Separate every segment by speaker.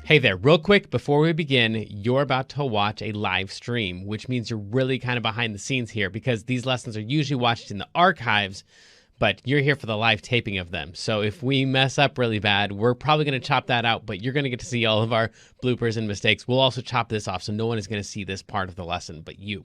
Speaker 1: Hey there, real quick before we begin, you're about to watch a live stream, which means you're really kind of behind the scenes here because these lessons are usually watched in the archives, but you're here for the live taping of them. So if we mess up really bad, we're probably going to chop that out, but you're going to get to see all of our bloopers and mistakes. We'll also chop this off, so no one is going to see this part of the lesson but you.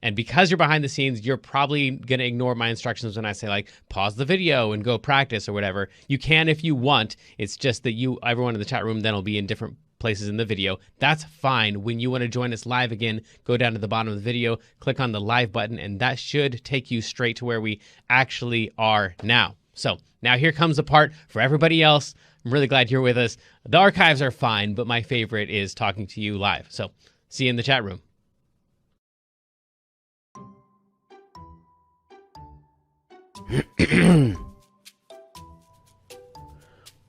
Speaker 1: And because you're behind the scenes, you're probably going to ignore my instructions when I say, like, pause the video and go practice or whatever. You can if you want. It's just that everyone in the chat room then will be in different places in the video. That's fine. When you want to join us live again, go down to the bottom of the video, click on the live button, and that should take you straight to where we actually are now. So now here comes the part for everybody else. I'm really glad you're with us. The archives are fine, but my favorite is talking to you live. So see you in the chat room.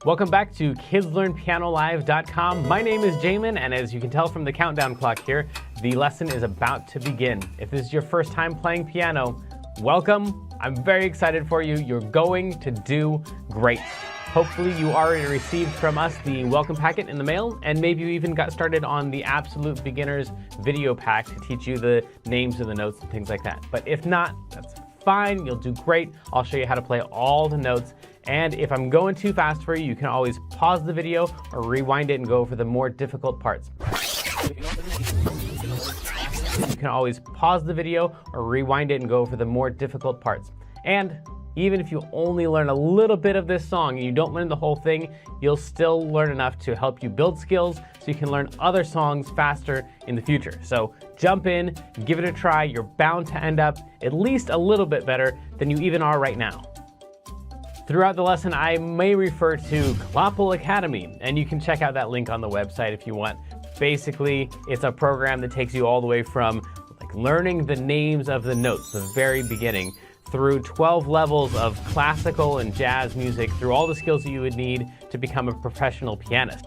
Speaker 1: Welcome back to KidsLearnPianoLive.com. My name is Jamin, and as you can tell from the countdown clock here, the lesson is about to begin. If this is your first time playing piano, welcome. I'm very excited for you. You're going to do great. Hopefully you already received from us the welcome packet in the mail, and maybe you even got started on the Absolute Beginners video pack to teach you the names of the notes and things like that. But if not, that's fine. You'll do great. I'll show you how to play all the notes. And if I'm going too fast for you, you can always pause the video or rewind it and go over the more difficult parts. You can always pause the video or rewind it and go over the more difficult parts. And even if you only learn a little bit of this song and you don't learn the whole thing, you'll still learn enough to help you build skills so you can learn other songs faster in the future. So jump in, give it a try. You're bound to end up at least a little bit better than you even are right now. Throughout the lesson, I may refer to Raffle Academy, and you can check out that link on the website if you want. Basically, it's a program that takes you all the way from learning the names of the notes, the very beginning, through 12 levels of classical and jazz music, through all the skills that you would need to become a professional pianist.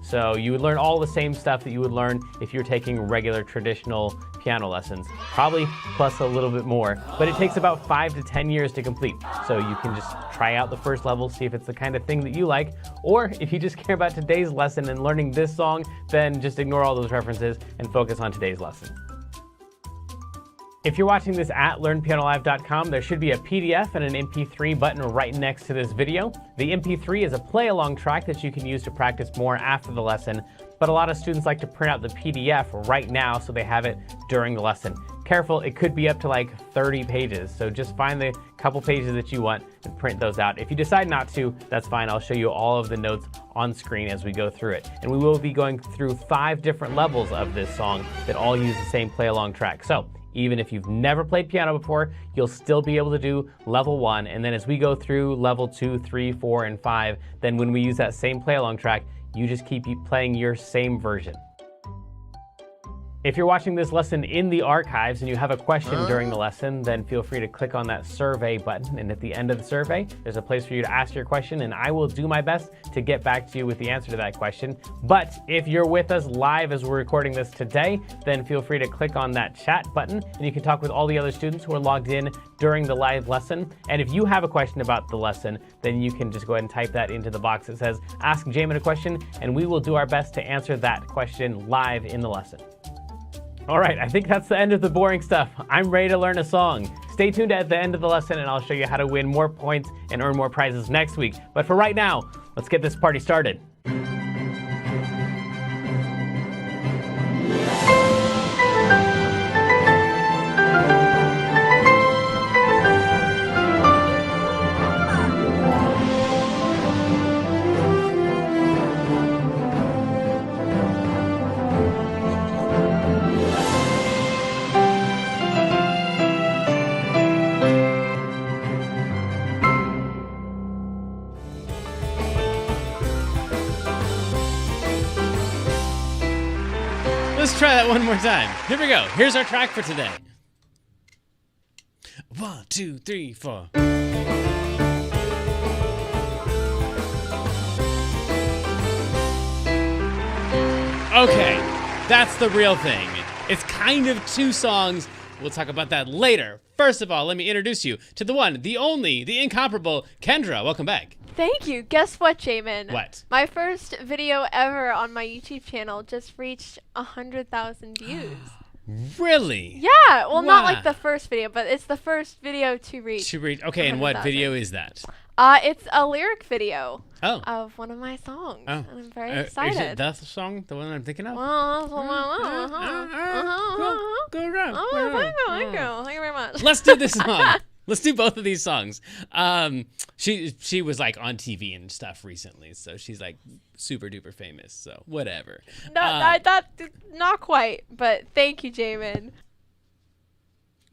Speaker 1: So you would learn all the same stuff that you would learn if you're taking regular traditional piano lessons, probably plus a little bit more, but it takes about 5 to 10 years to complete. So you can just try out the first level, see if it's the kind of thing that you like, or if you just care about today's lesson and learning this song, then just ignore all those references and focus on today's lesson. If you're watching this at LearnPianoLive.com, there should be a PDF and an MP3 button right next to this video. The MP3 is a play-along track that you can use to practice more after the lesson, but a lot of students like to print out the PDF right now so they have it during the lesson. Careful, it could be up to like 30 pages, so just find the couple pages that you want and print those out. If you decide not to, that's fine. I'll show you all of the notes on screen as we go through it. And we will be going through 5 different levels of this song that all use the same play-along track. So even if you've never played piano before, you'll still be able to do level 1. And then as we go through level 2, 3, 4, and 5, then when we use that same play-along track, you just keep playing your same version. If you're watching this lesson in the archives and you have a question during the lesson, then feel free to click on that survey button. And at the end of the survey, there's a place for you to ask your question, and I will do my best to get back to you with the answer to that question. But if you're with us live as we're recording this today, then feel free to click on that chat button, and you can talk with all the other students who are logged in during the live lesson. And if you have a question about the lesson, then you can just go ahead and type that into the box that says, Ask Jamin a Question, and we will do our best to answer that question live in the lesson. All right, I think that's the end of the boring stuff. I'm ready to learn a song. Stay tuned at the end of the lesson and I'll show you how to win more points and earn more prizes next week. But for right now, let's get this party started. Let's try that one more time. Here we go. Here's our track for today. 1, 2, 3, 4. Okay, that's the real thing. It's kind of 2 songs. We'll talk about that later. First of all, let me introduce you to the one, the only, the incomparable Kendra. Welcome back.
Speaker 2: Thank you. Guess what, Jamin?
Speaker 1: What?
Speaker 2: My first video ever on my YouTube channel just reached 100,000 views.
Speaker 1: Really?
Speaker 2: Yeah. Well, not
Speaker 1: Wow.
Speaker 2: like the first video, but it's the first video to reach.
Speaker 1: Okay, and what video is that?
Speaker 2: It's a lyric video
Speaker 1: Oh.
Speaker 2: of one of my songs.
Speaker 1: Oh.
Speaker 2: And I'm very excited.
Speaker 1: Is it the song, the one I'm thinking of?
Speaker 2: Go
Speaker 1: around.
Speaker 2: Thank you very much.
Speaker 1: Let's do this song. Let's do both of these songs. She was like on TV and stuff recently, so she's like super duper famous. So whatever.
Speaker 2: No, not quite, but thank you, Jamin.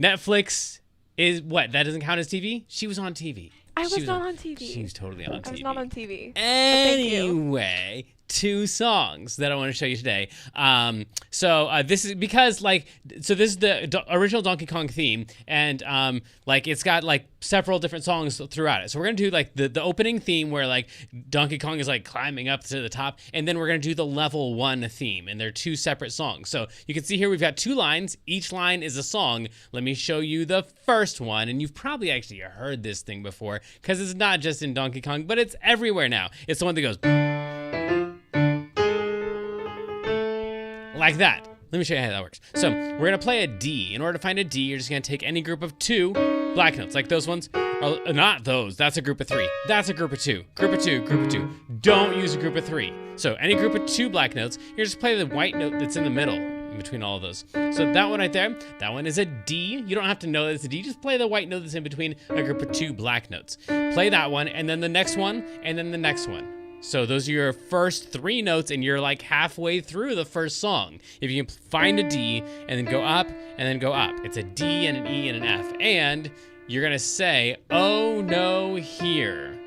Speaker 1: Netflix is what? That doesn't count as TV? She was on TV.
Speaker 2: I was not on TV.
Speaker 1: She was totally on TV.
Speaker 2: I was not on TV.
Speaker 1: Anyway, 2 songs that I want to show you today. This is because this is the original Donkey Kong theme, and it's got like several different songs throughout it. So we're gonna do like the opening theme where like Donkey Kong is like climbing up to the top, and then we're gonna do the level 1 theme, and they're 2 separate songs. So you can see here we've got 2 lines. Each line is a song. Let me show you the first one, and you've probably actually heard this thing before because it's not just in Donkey Kong, but it's everywhere now. It's the one that goes like that. Let me show you how that works. So we're gonna play a D. In order to find a D, you're just gonna take any group of 2 black notes, like those ones. Or not those. That's a group of 3. That's a group of 2. Group of 2. Group of 2. Don't use a group of 3. So any group of 2 black notes, you're just play the white note that's in the middle in between all of those. So that one right there, that one is a D. You don't have to know that it's a D. Just play the white note that's in between a group of 2 black notes. Play that one, and then the next one, and then the next one. So those are your first 3 notes, and you're like halfway through the first song. If you can find a D and then go up and then go up, it's a D and an E and an F. And you're gonna say, oh no, here.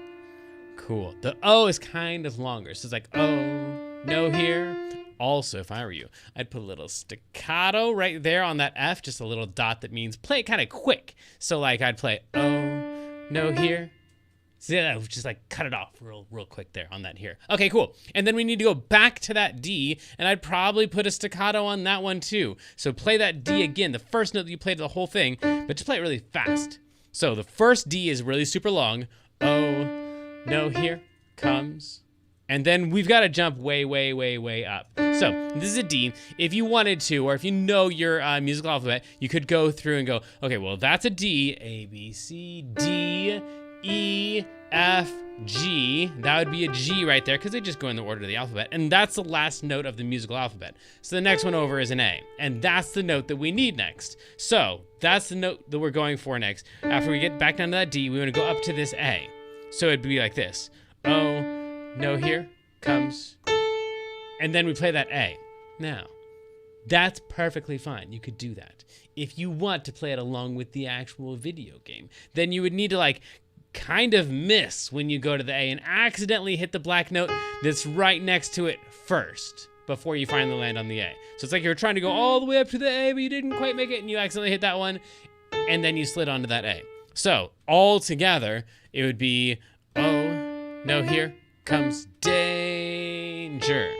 Speaker 1: Cool. The O is kind of longer. So it's like, oh no, here. Also, if I were you, I'd put a little staccato right there on that F, just a little dot that means play it kind of quick. So like I'd play, oh no, here. So yeah, just like cut it off real quick there on that here. Okay, cool. And then we need to go back to that D, and I'd probably put a staccato on that one too. So play that D again, the first note that you played the whole thing, but just play it really fast. So the first D is really super long. Oh, no, here comes. And then we've got to jump way, way, way, way up. So this is a D. If you wanted to, or if you know your musical alphabet, you could go through and go, okay, well, that's a D, A, B, C, D, E, F, G. That would be a G right there because they just go in the order of the alphabet. And that's the last note of the musical alphabet. So the next one over is an A. And that's the note that we need next. So that's the note that we're going for next. After we get back down to that D, we want to go up to this A. So it'd be like this. Oh, no, here comes. And then we play that A. Now, that's perfectly fine. You could do that. If you want to play it along with the actual video game, then you would need to like kind of miss when you go to the A and accidentally hit the black note that's right next to it first before you finally land on the A. So it's like you're trying to go all the way up to the A, but you didn't quite make it, and you accidentally hit that one, and then you slid onto that A. So all together, it would be, oh, no, here comes danger.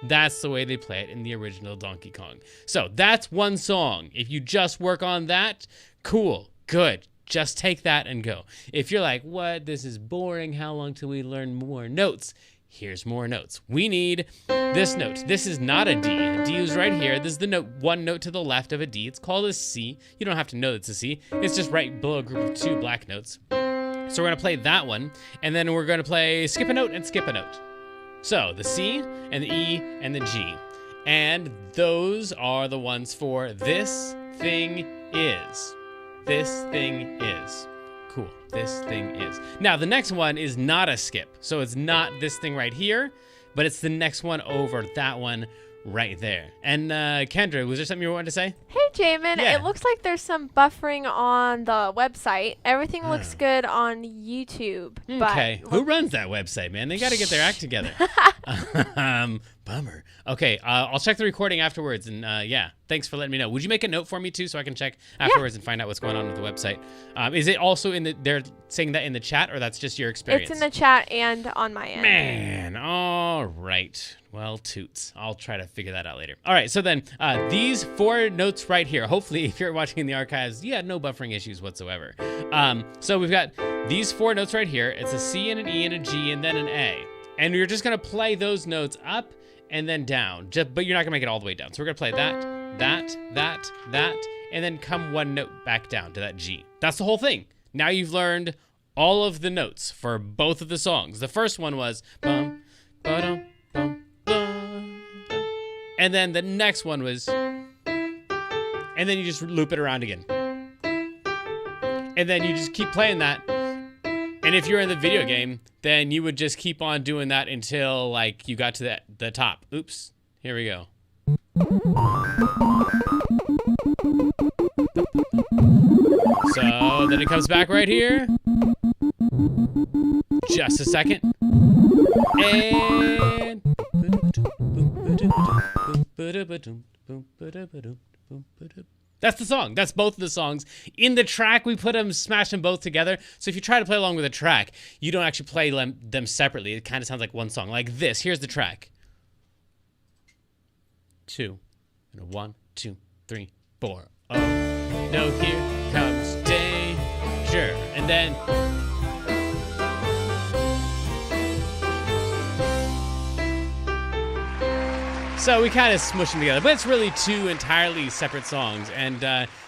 Speaker 1: That's the way they play it in the original Donkey Kong. So that's one song. If you just work on that, cool, good. Just take that and go. If you're like, what, this is boring, how long till we learn more notes? Here's more notes. We need this note. This is not a D. A D is right here. This is the note, one note to the left of a D. It's called a C. You don't have to know it's a C. It's just right below a group of 2 black notes. So we're gonna play that one, and then we're gonna play skip a note and skip a note. So the C and the E and the G. And those are the ones for this thing is. This thing is. Cool. This thing is. Now, the next one is not a skip. So it's not this thing right here, but it's the next one over that one right there. And Kendra, was there something you wanted to say?
Speaker 2: Hey, Jamin.
Speaker 1: Yeah.
Speaker 2: It looks like there's some buffering on the website. Everything looks good on YouTube.
Speaker 1: Okay. Who runs that website, man? They got to get their act together. Bummer. Okay, I'll check the recording afterwards, and yeah, thanks for letting me know. Would you make a note for me too, so I can check afterwards and find out what's going on with the website? Is it also they're saying that in the chat, or that's just your experience?
Speaker 2: It's in the chat and on my end.
Speaker 1: Man, all right. Well, toots. I'll try to figure that out later. All right, so then these 4 notes right here. Hopefully, if you're watching in the archives, you had no buffering issues whatsoever. So we've got these 4 notes right here. It's a C and an E and a G and then an A. And you're just gonna play those notes up and then down, but you're not gonna make it all the way down. So we're gonna play that, and then come 1 note back down to that G. That's the whole thing. Now you've learned all of the notes for both of the songs. The first one was bum, ba-dum, bum, bum, and then the next one was, and then you just loop it around again. And then you just keep playing that. And if you're in the video game, then you would just keep on doing that until like you got to the top. Oops, here we go. So then it comes back right here. Just a second. And that's the song. That's both of the songs. In the track, we smash them both together. So if you try to play along with a track, you don't actually play them separately. It kind of sounds like one song. Like this. Here's the track. 2. And 1, 2, 3, 4. Oh, no, here comes danger. And then... So we kind of smush them together, but it's really 2 entirely separate songs. And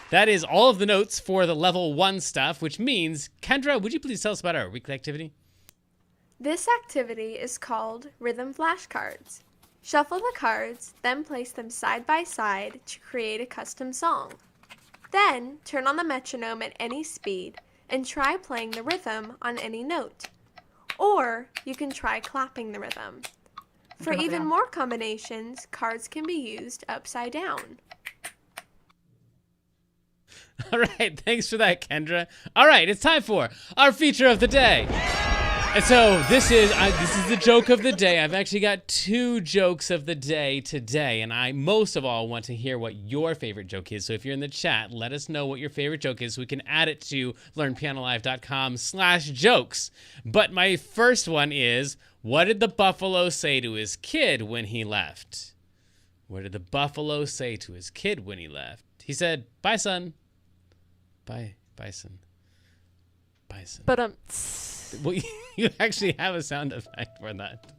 Speaker 1: that is all of the notes for the level 1 stuff, which means, Kendra, would you please tell us about our weekly activity?
Speaker 2: This activity is called Rhythm Flashcards. Shuffle the cards, then place them side by side to create a custom song. Then turn on the metronome at any speed and try playing the rhythm on any note. Or you can try clapping the rhythm. For even more combinations, cards can be used upside down.
Speaker 1: All right, thanks for that, Kendra. All right, it's time for our feature of the day. And so this is the joke of the day. I've actually got 2 jokes of the day today, and I most of all want to hear what your favorite joke is. So if you're in the chat, let us know what your favorite joke is so we can add it to learnpianolive.com/jokes. But my first one is, what did the buffalo say to his kid when he left? What did the buffalo say to his kid when he left? He said, "Bye, son." Bye, bison. Bison.
Speaker 2: But
Speaker 1: Well, you actually have a sound effect for that.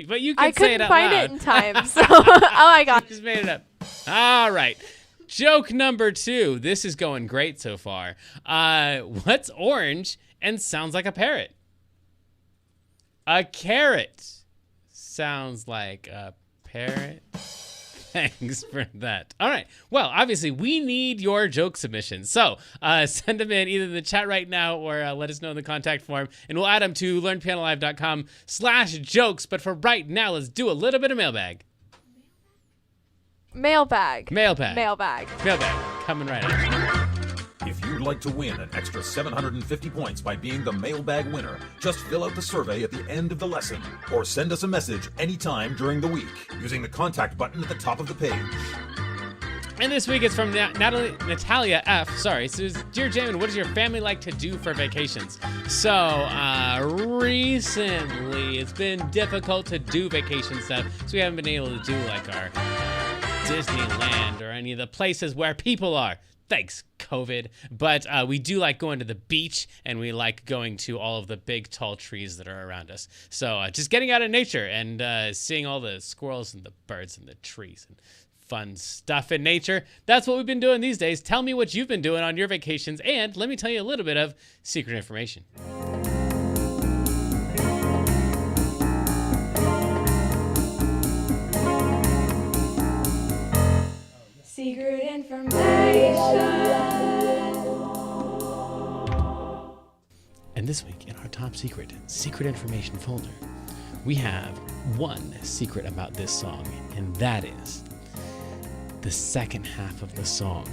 Speaker 1: But you can say it out loud.
Speaker 2: I couldn't find it in time, so oh my god.
Speaker 1: Just made it up. All right. Joke number 2. This is going great so far. What's orange and sounds like a parrot? A carrot. Sounds like a parrot. Thanks for that. All right. Well, obviously, we need your joke submissions. So send them in either in the chat right now or let us know in the contact form, and we'll add them to learnpianolive.com/jokes. But for right now, let's do a little bit of mailbag.
Speaker 2: Mailbag.
Speaker 1: Mailbag.
Speaker 2: Mailbag.
Speaker 1: Mailbag. Coming right up.
Speaker 3: If you'd like to win an extra 750 points by being the mailbag winner, just fill out the survey at the end of the lesson or send us a message anytime during the week using the contact button at the top of the page.
Speaker 1: And this week it's from Natalia F. Sorry. So, it says, Dear Jamin, what does your family like to do for vacations? So, recently it's been difficult to do vacation stuff, so we haven't been able to do like our Disneyland or any of the places where people are. Thanks, COVID. But we do like going to the beach, and we like going to all of the big, tall trees that are around us. So just getting out in nature and seeing all the squirrels and the birds and the trees and fun stuff in nature. That's what we've been doing these days. Tell me what you've been doing on your vacations, and let me tell you a little bit of secret information.
Speaker 2: Secret information.
Speaker 1: And this week in our top secret information folder, we have one secret about this song, and that is the second half of the song.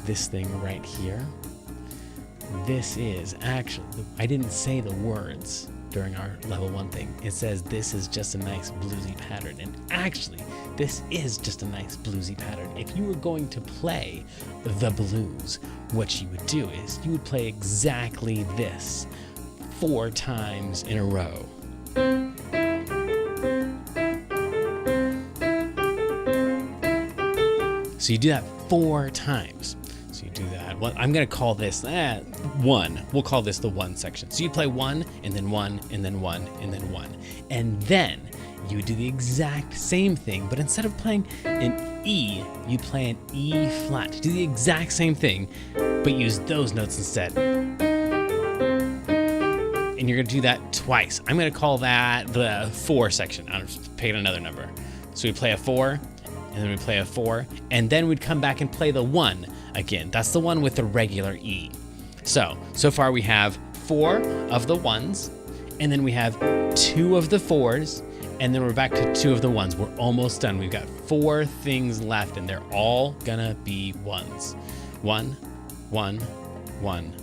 Speaker 1: This thing right here, this is actually, I didn't say the words, during our level 1 thing. It says this is just a nice bluesy pattern, and actually this is just a nice bluesy pattern. If you were going to play the blues, what you would do is you would play exactly this 4 times in a row. So you do that 4 times. So you do that. Well, I'm gonna call this 1. We'll call this the 1 section. So you play 1, and then 1, and then 1, and then 1. And then you do the exact same thing, but instead of playing an E, you play an E flat. Do the exact same thing, but use those notes instead. And you're gonna do that twice. I'm gonna call that the 4 section. I'm just picking another number. So we play a 4, and then we play a 4, and then we'd come back and play the 1 again. That's the one with the regular E. So far we have 4 of the 1s, and then we have 2 of the 4s, and then we're back to 2 of the 1s. We're almost done. We've got 4 things left, and they're all gonna be 1s. 1, 1, 1,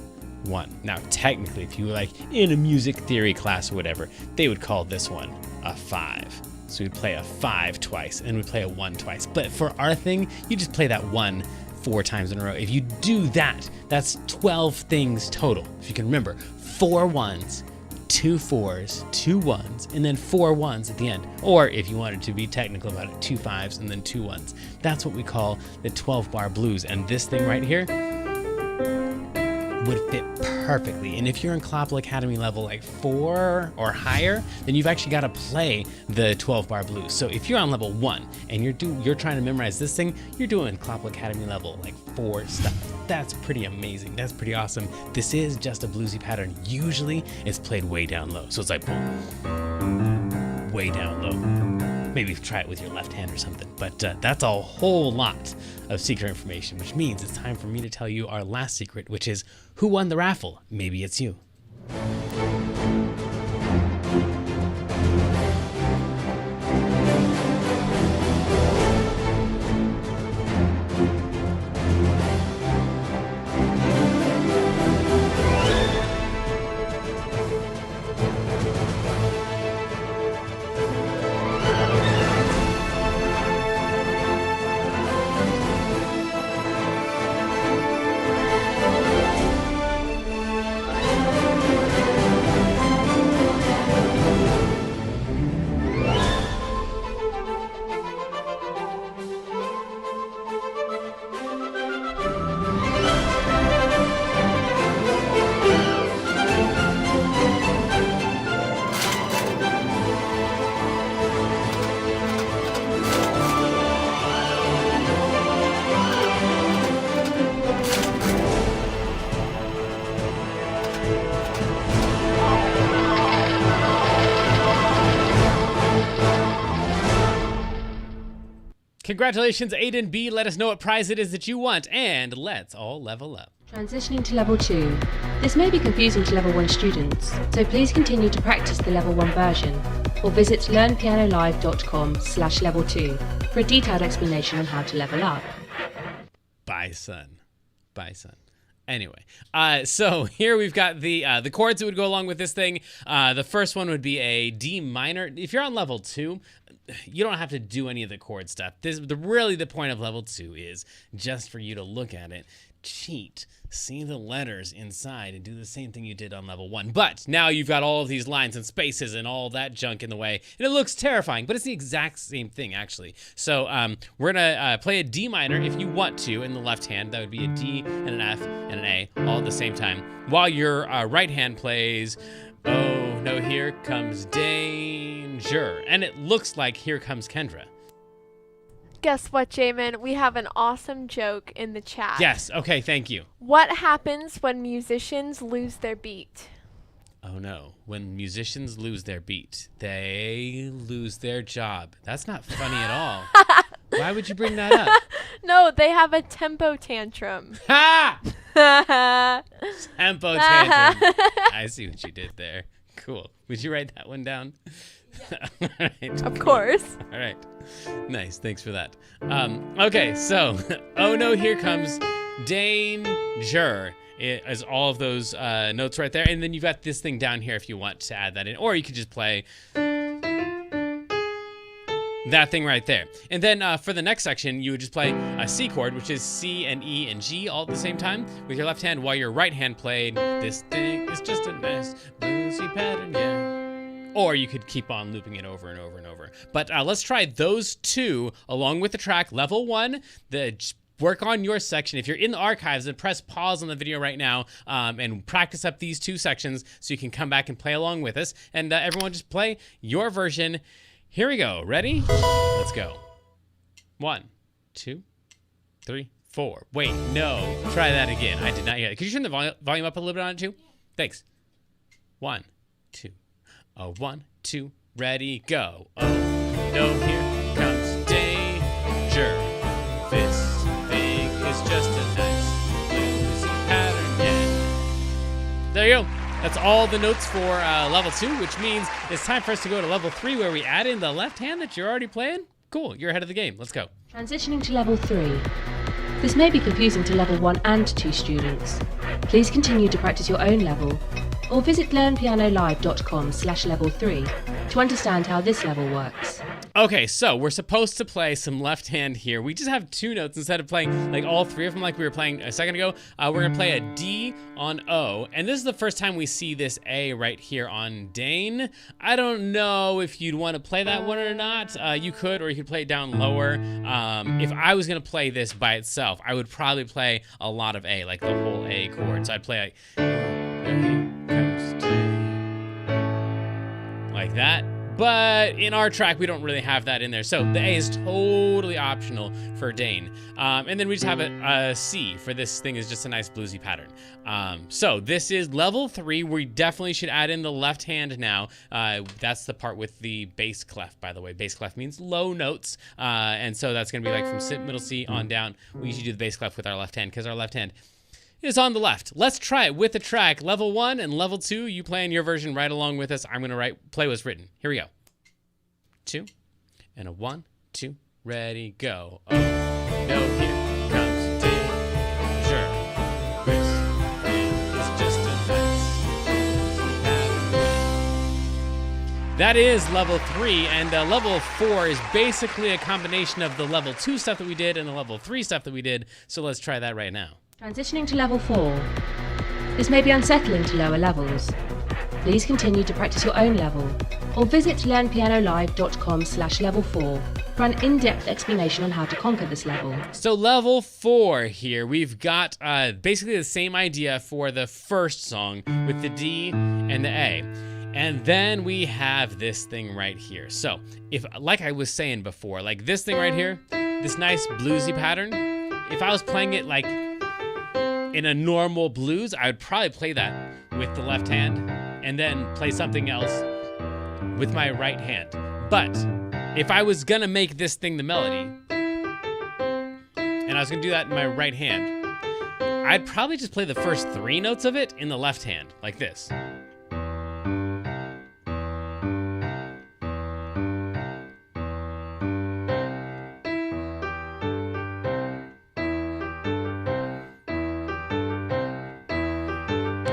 Speaker 1: 1. Now, technically, if you were like in a music theory class or whatever, they would call this one a 5. So we'd play a 5 twice, and we'd play a 1 twice. But for our thing, you just play that 1 4 times in a row. If you do that, that's 12 things total. If you can remember, 4 1s, 2 4s, 2 1s, and then 4 1s at the end. Or if you wanted to be technical about it, 2 5s and then 2 1s. That's what we call the 12-bar blues. And this thing right here would fit perfectly. And if you're in Clapple Academy level like 4 or higher, then you've actually got to play the 12-bar blues. So if you're on level 1 and you're trying to memorize this thing, you're doing Clapple Academy level like 4 stuff. That's pretty amazing. That's pretty awesome. This is just a bluesy pattern. Usually it's played way down low. So it's like boom, way down low. Maybe try it with your left hand or something. But that's a whole lot of secret information, which means it's time for me to tell you our last secret, which is who won the raffle? Maybe it's you. Congratulations, Aiden B. Let us know what prize it is that you want, and let's all level up.
Speaker 4: Transitioning to level 2. This may be confusing to level 1 students, so please continue to practice the level 1 version, or visit learnpianolive.com/level 2 for a detailed explanation on how to level up.
Speaker 1: Bye, son. Bye, son. Anyway, so here we've got the chords that would go along with this thing. The first one would be a D minor. If you're on level 2, you don't have to do any of the chord stuff. Really the point of level 2 is just for you to look at it, cheat, see the letters inside, and do the same thing you did on level 1. But now you've got all of these lines and spaces and all that junk in the way, and it looks terrifying, but it's the exact same thing, actually. So we're going to play a D minor if you want to in the left hand. That would be a D and an F and an A all at the same time, while your right hand plays "Oh No, Here Comes Danger," and it looks like "Here Comes Kendra."
Speaker 2: Guess what, Jamin? We have an awesome joke in the chat.
Speaker 1: Yes, okay, thank you.
Speaker 2: What happens when musicians lose their beat?
Speaker 1: Oh no, when musicians lose their beat, they lose their job. That's not funny at all. Why would you bring that up?
Speaker 2: No, they have a tempo tantrum.
Speaker 1: Ha! Tempo tantrum. I see what you did there. Cool. Would you write that one down? All right.
Speaker 2: Of course.
Speaker 1: All right. Nice. Thanks for that. Okay, so "Oh No, Here Comes Danger," is all of those notes right there. And then you've got this thing down here if you want to add that in. Or you could just play that thing right there. And then for the next section, you would just play a C chord, which is C and E and G all at the same time with your left hand, while your right hand played this thing is just a nice bluesy pattern, yeah. Or you could keep on looping it over and over and over. But let's try those two along with the track. Level 1, work on your section. If you're in the archives, then press pause on the video right now and practice up these 2 sections so you can come back and play along with us. And everyone just play your version. Here we go. Ready? Let's go. 1, 2, 3, 4. Wait, no. Try that again. I did not hear it. Could you turn the volume up a little bit on it too? Thanks. 1, 2. 1, 2. Ready, go. Oh, no, here comes danger. This thing is just a nice bluesy pattern, yeah. There you go. That's all the notes for level 2, which means it's time for us to go to level 3, where we add in the left hand that you're already playing. Cool, you're ahead of the game. Let's go.
Speaker 4: Transitioning to level 3. This may be confusing to level 1 and 2 students. Please continue to practice your own level, or visit learnpianolive.com/level3 to understand how this level works.
Speaker 1: Okay, so we're supposed to play some left hand here. We just have 2 notes instead of playing like all 3 of them like we were playing a second ago. We're gonna play a D on O, and this is the first time we see this A right here on Dane. I don't know if you'd want to play that one or not. You could, or you could play it down lower. If I was gonna play this by itself, I would probably play a lot of A, like the whole A chord. So I'd play like that. But in our track, we don't really have that in there. So the A is totally optional for Dane. And then we just have a C for this thing is just a nice bluesy pattern. So this is level 3. We definitely should add in the left hand now. That's the part with the bass clef, by the way. Bass clef means low notes. And so that's going to be like from middle C on down. We usually do the bass clef with our left hand because our left hand is on the left. Let's try it with the track. Level 1 and level 2, you playing your version right along with us. I'm gonna play what's written. Here we go. 2 and a 1, 2, ready, go. Oh, no, here comes danger. This is just a nice. That is level 3, and level 4 is basically a combination of the level 2 stuff that we did and the level 3 stuff that we did. So let's try that right now.
Speaker 4: Transitioning to level 4. This may be unsettling to lower levels. Please continue to practice your own level, or visit learnpianolive.com/level4 for an in-depth explanation on how to conquer this level.
Speaker 1: So level 4 here, we've got basically the same idea for the first song with the D and the A. And then we have this thing right here. So if, like I was saying before, like this thing right here, this nice bluesy pattern, if I was playing it like in a normal blues, I would probably play that with the left hand and then play something else with my right hand. But if I was gonna make this thing the melody, and I was gonna do that in my right hand, I'd probably just play the first 3 notes of it in the left hand, like this.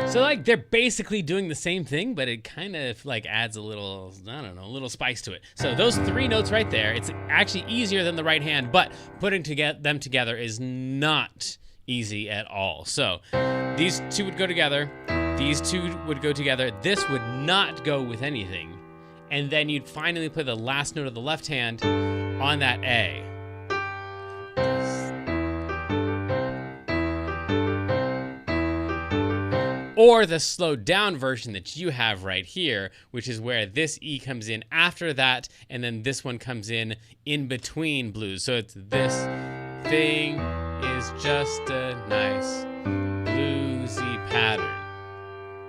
Speaker 1: So like they're basically doing the same thing, but it kind of like adds a little, I don't know, a little spice to it. So those 3 notes right there, it's actually easier than the right hand, but putting them together is not easy at all. So these 2 would go together, these 2 would go together, this would not go with anything. And then you'd finally play the last note of the left hand on that A. Or the slowed down version that you have right here, which is where this E comes in after that, and then this one comes in between blues. So it's this thing is just a nice bluesy pattern.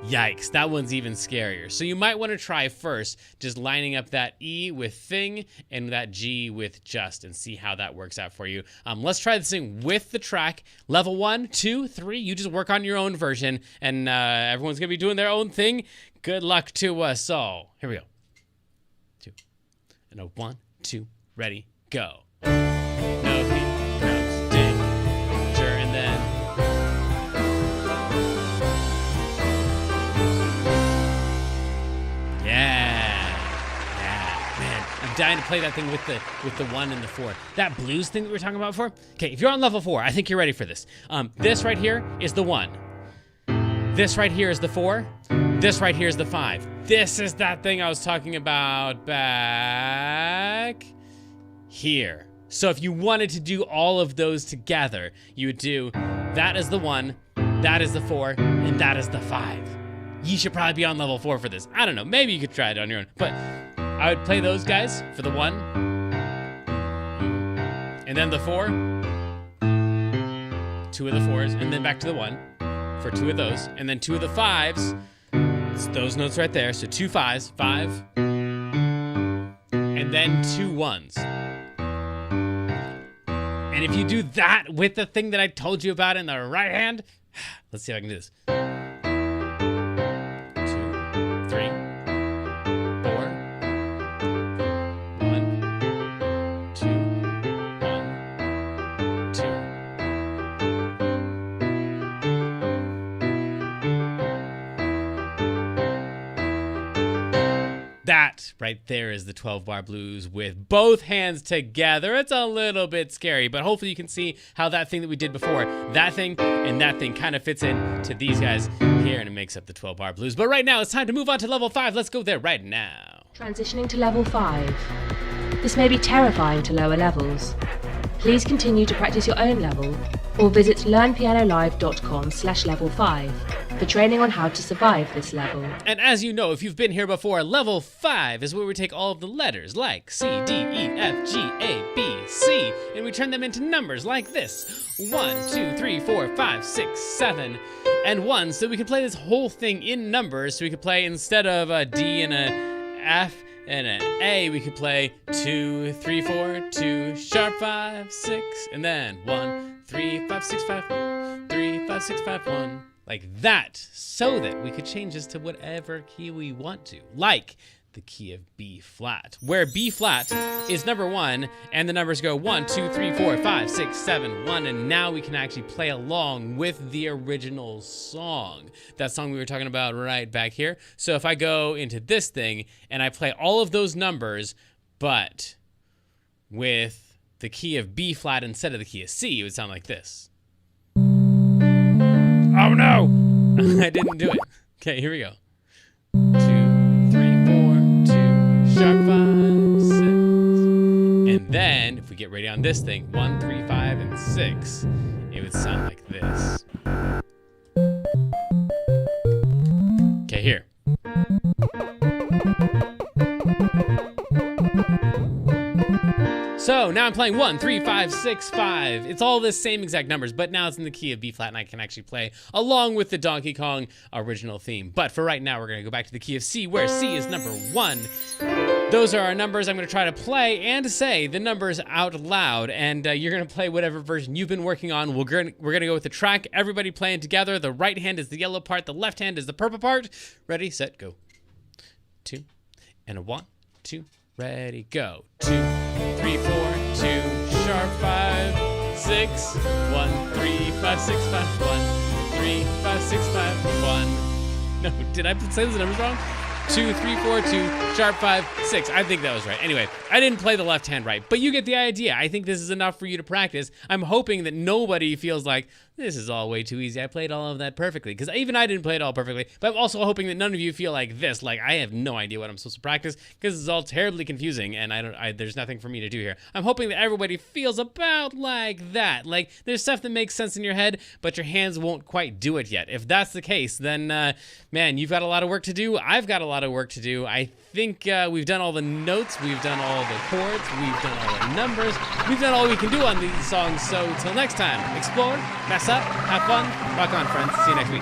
Speaker 1: Yikes, that one's even scarier. So you might want to try first just lining up that E with thing and that G with just, and see how that works out for you. Let's try this thing with the track. Level 1, 2, 3, you just work on your own version, and everyone's going to be doing their own thing. Good luck to us all. Here we go. 2, and a 1, 2, ready, go. No, here comes danger, and then
Speaker 5: dying to play that thing with the 1 and the 4. That blues thing that we were talking about before. Okay, if you're on level 4, I think you're ready for this. This right here is the 1. This right here is the 4. This right here is the 5. This is that thing I was talking about back here. So if you wanted to do all of those together, you would do that is the 1, that is the 4, and that is the 5. You should probably be on level 4 for this. I don't know, maybe you could try it on your own, but I would play those guys for the 1, and then the 4, 2 of the 4s, and then back to the 1 for 2 of those, and then 2 of the 5s. It's those notes right there, so 2 5s, 5, and then 2 1s. And if you do that with the thing that I told you about in the right hand, let's see if I can do this. 2, 3, 4, 1, 2, 1, 2. That right there is the 12-bar blues with both hands together. It's a little bit scary, but hopefully you can see how that thing that we did before, that thing and that thing kind of fits in to these guys here, and it makes up the 12-bar blues. But right now, it's time to move on to level 5. Let's go there right now.
Speaker 4: Transitioning to level 5. This may be terrifying to lower levels. Please continue to practice your own level or visit learnpianolive.com/level5 for training on how to survive this level.
Speaker 5: And as you know, if you've been here before, level 5 is where we take all of the letters like C, D, E, F, G, A, B, C, and we turn them into numbers like this. 1, 2, 3, 4, 5, 6, 7, and 1. So we can play this whole thing in numbers. So we could play, instead of a D and a F and an A, we could play 2, 3, 4, 2, sharp 5, 6, and then 1, 3, 5, 6, 5, 3, 5, 6, 5, 1. Like that, so that we could change this to whatever key we want to, like the key of B flat, where B flat is number 1, and the numbers go 1, 2, 3, 4, 5, 6, 7, 1, and now we can actually play along with the original song. That song we were talking about right back here. So if I go into this thing and I play all of those numbers, but with the key of B flat instead of the key of C, it would sound like this. Oh no! I didn't do it. Okay, here we go. 2, 3, 4, 2, sharp 5, 6. And then, if we get ready on this thing, 1, 3, 5, and 6, it would sound like this. Okay, here. So now I'm playing 1, 3, 5, 6, 5. It's all the same exact numbers, but now it's in the key of B flat, and I can actually play along with the Donkey Kong original theme. But for right now, we're gonna go back to the key of C, where C is number 1. Those are our numbers. I'm gonna try to play and say the numbers out loud, and you're gonna play whatever version you've been working on. We're gonna go with the track. Everybody playing together. The right hand is the yellow part. The left hand is the purple part. Ready, set, go. 2, and a 1, 2, ready, go. 2, 3, 4, 2, sharp 5, 6, 1, 3, 5, 6, 5, 1, 3, 5, 6, 5, 1. No, did I say those numbers wrong? 2, 3, 4, 2, sharp 5, 6. I think that was right. Anyway, I didn't play the left hand right, but you get the idea. I think this is enough for you to practice. I'm hoping that nobody feels like, this is all way too easy. I played all of that perfectly, because even I didn't play it all perfectly, but I'm also hoping that none of you feel like this, like I have no idea what I'm supposed to practice, because it's all terribly confusing, and there's nothing for me to do here. I'm hoping that everybody feels about like that. Like, there's stuff that makes sense in your head, but your hands won't quite do it yet. If that's the case, then, man, you've got a lot of work to do. I've got a lot of work to do. I think we've done all the notes, we've done all the chords, we've done all the numbers, we've done all we can do on these songs. So till next time, explore, mess up, have fun, rock on, friends. See you next week.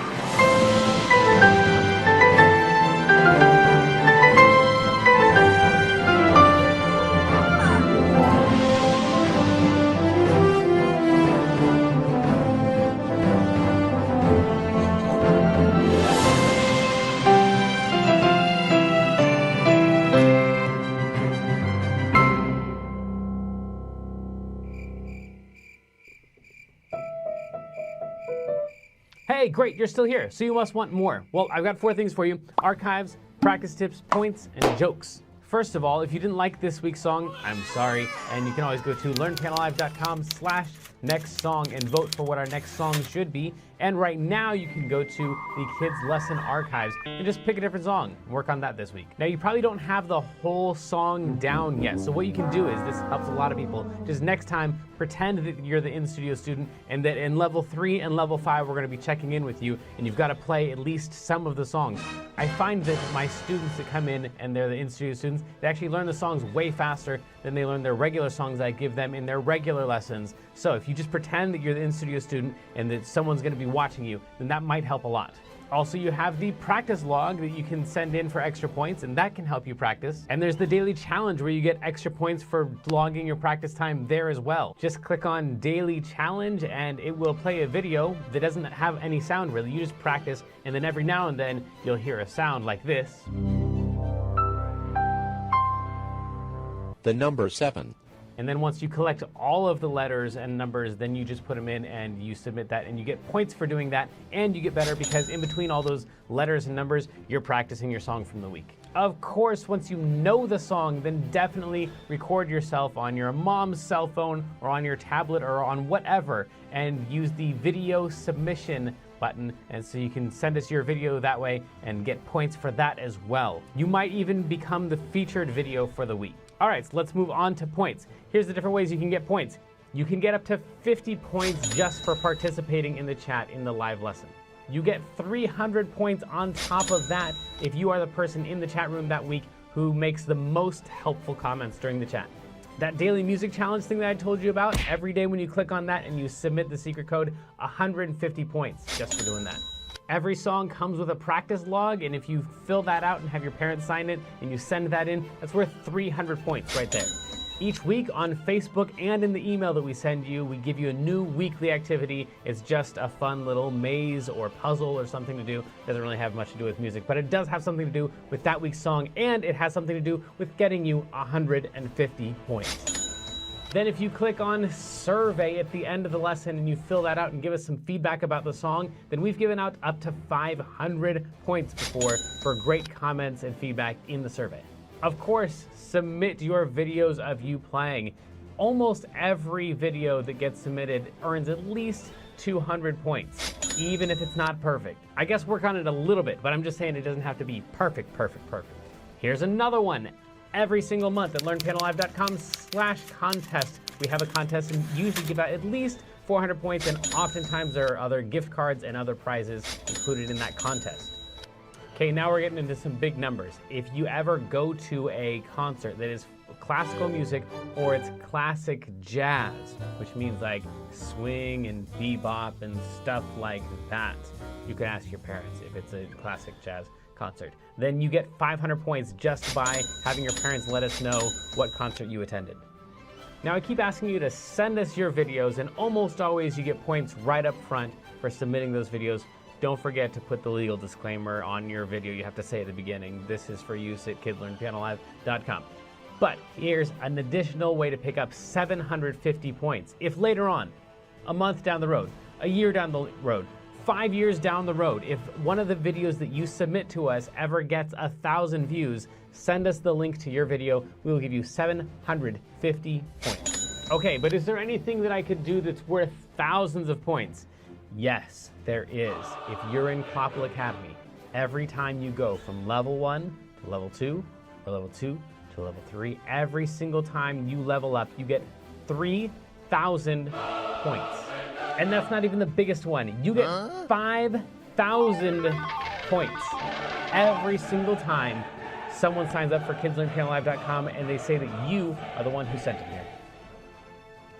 Speaker 1: Hey, great, you're still here, so you must want more. Well, I've got 4 things for you: archives, practice tips, points, and jokes. First of all, if you didn't like this week's song, I'm sorry, and you can always go to learnpianolive.com/next song and vote for what our next song should be. And right now you can go to the Kids Lesson Archives and just pick a different song and work on that this week. Now you probably don't have the whole song down yet, so what you can do is, this helps a lot of people, just next time pretend that you're the in-studio student and that in level 3 and level 5 we're going to be checking in with you and you've got to play at least some of the songs. I find that my students that come in and they're the in-studio students, they actually learn the songs way faster than they learn their regular songs I give them in their regular lessons. So if you just pretend that you're the in-studio student and that someone's going to be watching you, then that might help a lot. Also, you have the practice log that you can send in for extra points, and that can help you practice. And there's the daily challenge where you get extra points for logging your practice time there as well. Just click on daily challenge and it will play a video that doesn't have any sound really. You just practice, and then every now and then you'll hear a sound like this.
Speaker 6: The number 7.
Speaker 1: And then once you collect all of the letters and numbers, then you just put them in and you submit that, and you get points for doing that, and you get better because in between all those letters and numbers, you're practicing your song from the week. Of course, once you know the song, then definitely record yourself on your mom's cell phone or on your tablet or on whatever, and use the video submission button, and so you can send us your video that way and get points for that as well. You might even become the featured video for the week. All right, so let's move on to points. Here's the different ways you can get points. You can get up to 50 points just for participating in the chat in the live lesson. You get 300 points on top of that if you are the person in the chat room that week who makes the most helpful comments during the chat. That daily music challenge thing that I told you about, every day when you click on that and you submit the secret code, 150 points just for doing that. Every song comes with a practice log, and if you fill that out and have your parents sign it and you send that in, that's worth 300 points right there. Each week on Facebook and in the email that we send you, we give you a new weekly activity. It's just a fun little maze or puzzle or something to do. Doesn't really have much to do with music, but it does have something to do with that week's song, and it has something to do with getting you 150 points. Then if you click on survey at the end of the lesson and you fill that out and give us some feedback about the song, then we've given out up to 500 points before for great comments and feedback in the survey. Of course, submit your videos of you playing. Almost every video that gets submitted earns at least 200 points, even if it's not perfect. I guess work on it a little bit, but I'm just saying it doesn't have to be perfect. Here's another one. Every single month at learnpianolive.com/contest, we have a contest and usually give out at least 400 points, and oftentimes there are other gift cards and other prizes included in that contest. Okay, now we're getting into some big numbers. If you ever go to a concert that is classical music or it's classic jazz, which means like swing and bebop and stuff like that, you can ask your parents if it's a classic jazz concert. Then you get 500 points just by having your parents let us know what concert you attended. Now I keep asking you to send us your videos, and almost always you get points right up front for submitting those videos. Don't forget to put the legal disclaimer on your video. You have to say at the beginning, this is for use at kidlearnpianolive.com. But here's an additional way to pick up 750 points. If later on, a month down the road, a year down the road, 5 years down the road, if one of the videos that you submit to us ever gets 1,000 views, send us the link to your video. We will give you 750 points. Okay, but is there anything that I could do that's worth thousands of points? Yes, there is. If you're in Clopple Academy, every time you go from level 1 to level 2, or level 2 to level 3, every single time you level up, you get 3,000 points. And that's not even the biggest one. You get 5,000 points every single time someone signs up for kidslearnpianolive.com and they say that you are the one who sent it here.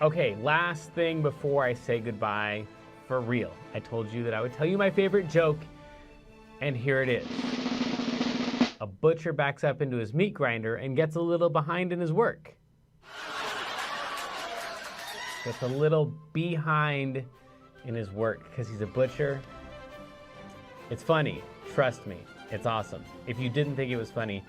Speaker 1: Okay, last thing before I say goodbye, for real. I told you that I would tell you my favorite joke, and here it is. A butcher backs up into his meat grinder and gets a little behind in his work. Gets a little behind in his work because he's a butcher. It's funny. Trust me. It's awesome. If you didn't think it was funny,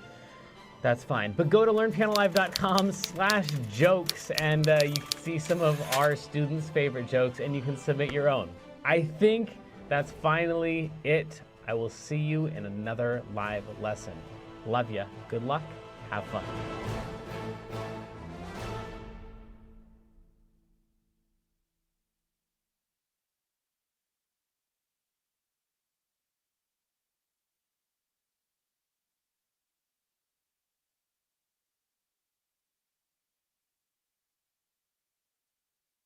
Speaker 1: that's fine. But go to learnpianolive.com/jokes and you can see some of our students' favorite jokes and you can submit your own. I think that's finally it. I will see you in another live lesson. Love ya. Good luck. Have fun.